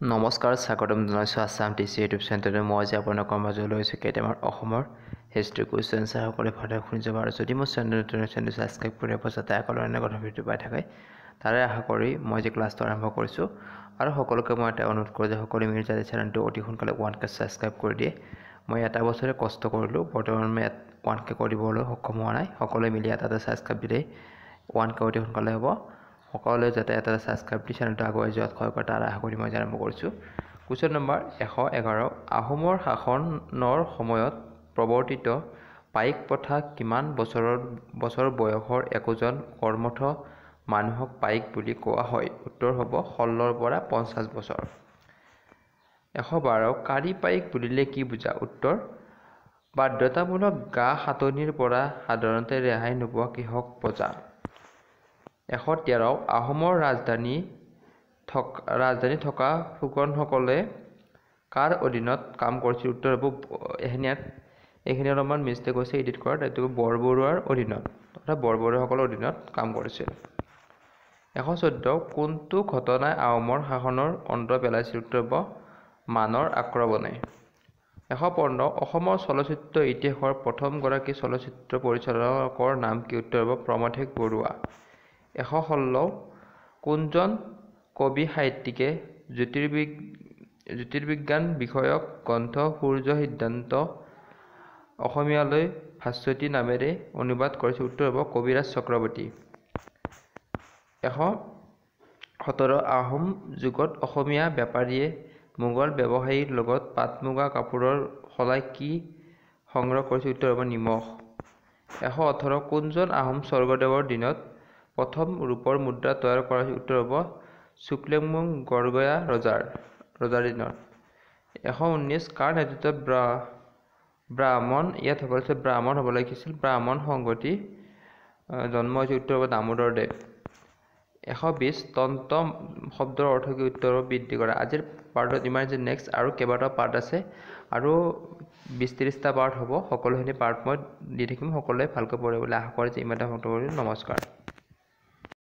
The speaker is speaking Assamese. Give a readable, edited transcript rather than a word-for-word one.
নমস্কাৰ স্বাগতম জনাইছোঁ আছাম টিচি ইউটিউব চেনেললৈ। মই যে আপোনালোকৰ মাজলৈ লৈছোঁ কেইটামান অসমৰ হিষ্ট্ৰী কুৱেশ্যন আনচাৰ সকলোৱে ভালদৰে শুনি যাব। আৰু যদি মোৰ চেনেলটো ছাবস্ক্ৰাইব কৰি ৰাখিব যাতে সকলো এনে কথা ভিডিঅ' পাই থাকে, তাৰে আশা কৰি মই যে ক্লাছটো আৰম্ভ কৰিছোঁ। আৰু সকলোকে মই এটা অনুৰোধ কৰোঁ যে সকলোৱে মিলি যাতে চেনেলটো অতি সোনকালে 1K ছাবস্ক্ৰাইব কৰি দিয়ে। মই এটা বছৰে কষ্ট কৰিলোঁ, বৰ্তমান মই 1K কৰিবলৈ সক্ষম হোৱা নাই। সকলোৱে মিলি এটা ছাবস্ক্ৰাইব দিলেই 1K অতি সোনকালে হ'ব। সকলোৱে যাতে এটা ছাবস্ক্ৰাইব দি চেনেলটো আগুৱাই যোৱাত সহায় কৰে তাৰ আশা কৰি মই আৰম্ভ কৰিছোঁ। Question number 111। আহোমৰ শাসনৰ সময়ত প্ৰৱৰ্তিত পাইক প্ৰথা কিমান বছৰ বয়সৰ একোজন কৰ্মঠ মানুহক পাইক বুলি কোৱা হয়? উত্তৰ হ'ব 16ৰ পৰা 50 বছৰ। 112। কাৰী পাইক বুলিলে কি বুজা? উত্তৰ বাধ্যতামূলক গা সাটনিৰ পৰা সাধাৰণতে ৰেহাই নোপোৱা কৃষক প্ৰজা। 113। আহোমৰ ৰাজধানী থকা ফুকনসকলে কাৰ অধীনত কাম কৰিছিল? উত্তৰ হ'ব এইখিনি অলপমান মিষ্টেক হৈছে এডিট কৰাত, এইটো বৰবৰুৱাৰ অধীনত অৰ্থাৎ বৰবৰুৱাসকলৰ অধীনত কাম কৰিছিল। 114। কোনটো ঘটনাই আহোমৰ শাসনৰ অন্ত পেলাইছিল? উত্তৰ হ'ব মানৰ আক্ৰমণে। 115। অসমৰ চলচ্চিত্ৰ ইতিহাসৰ প্ৰথমগৰাকী চলচ্চিত্ৰ পৰিচালকৰ নাম কি? উত্তৰ হ'ব প্ৰমথেশ বৰুৱা। 116। কোনজন কবি সাহিত্যিকে জ্যোতিৰ্বিজ্ঞান বিষয়ক গ্ৰন্থ সূৰ্য সিদ্ধান্ত অসমীয়ালৈ ভাস্বতী নামেৰে অনুবাদ কৰিছিল? উত্তৰ হ'ব কবিৰাজ চক্ৰৱৰ্তী। 117। আহোম যুগত অসমীয়া বেপাৰীয়ে মোগল ব্যৱসায়ীৰ লগত পাট মুগা কাপোৰৰ সলাই কি সংগ্ৰহ কৰিছিল? উত্তৰ হ'ব নিমখ। 118। কোনজন আহোম স্বৰ্গদেৱৰ দিনত প্ৰথম ৰূপৰ মুদ্ৰা তৈয়াৰ কৰা হৈছিল? উত্তৰ হ'ব চুক্লেমুং গড়গয়া ৰজাৰ দিনত। 119। কাৰ নেতৃত্বত ব্ৰাহ্মণ হ'ব লাগিছিল ব্ৰাহ্মণ সংঘটি জন্ম হৈছিল? উত্তৰ হ'ব দামোদৰদেৱ। 120। তন্ত্ৰ শব্দৰ অৰ্থ কি? উত্তৰ হ'ব বৃদ্ধি কৰা। আজিৰ পাৰ্টত ইমান যে নেক্সট আৰু কেইবাটাও পাৰ্ট আছে আৰু 20-30টা পাৰ্ট হ'ব। সকলোখিনি পাৰ্ট মই দি থাকিম, সকলোৱে ভালকৈ পঢ়িবলৈ আশা কৰে যে ইমানতে সমাপ্ত কৰিলোঁ। নমস্কাৰ।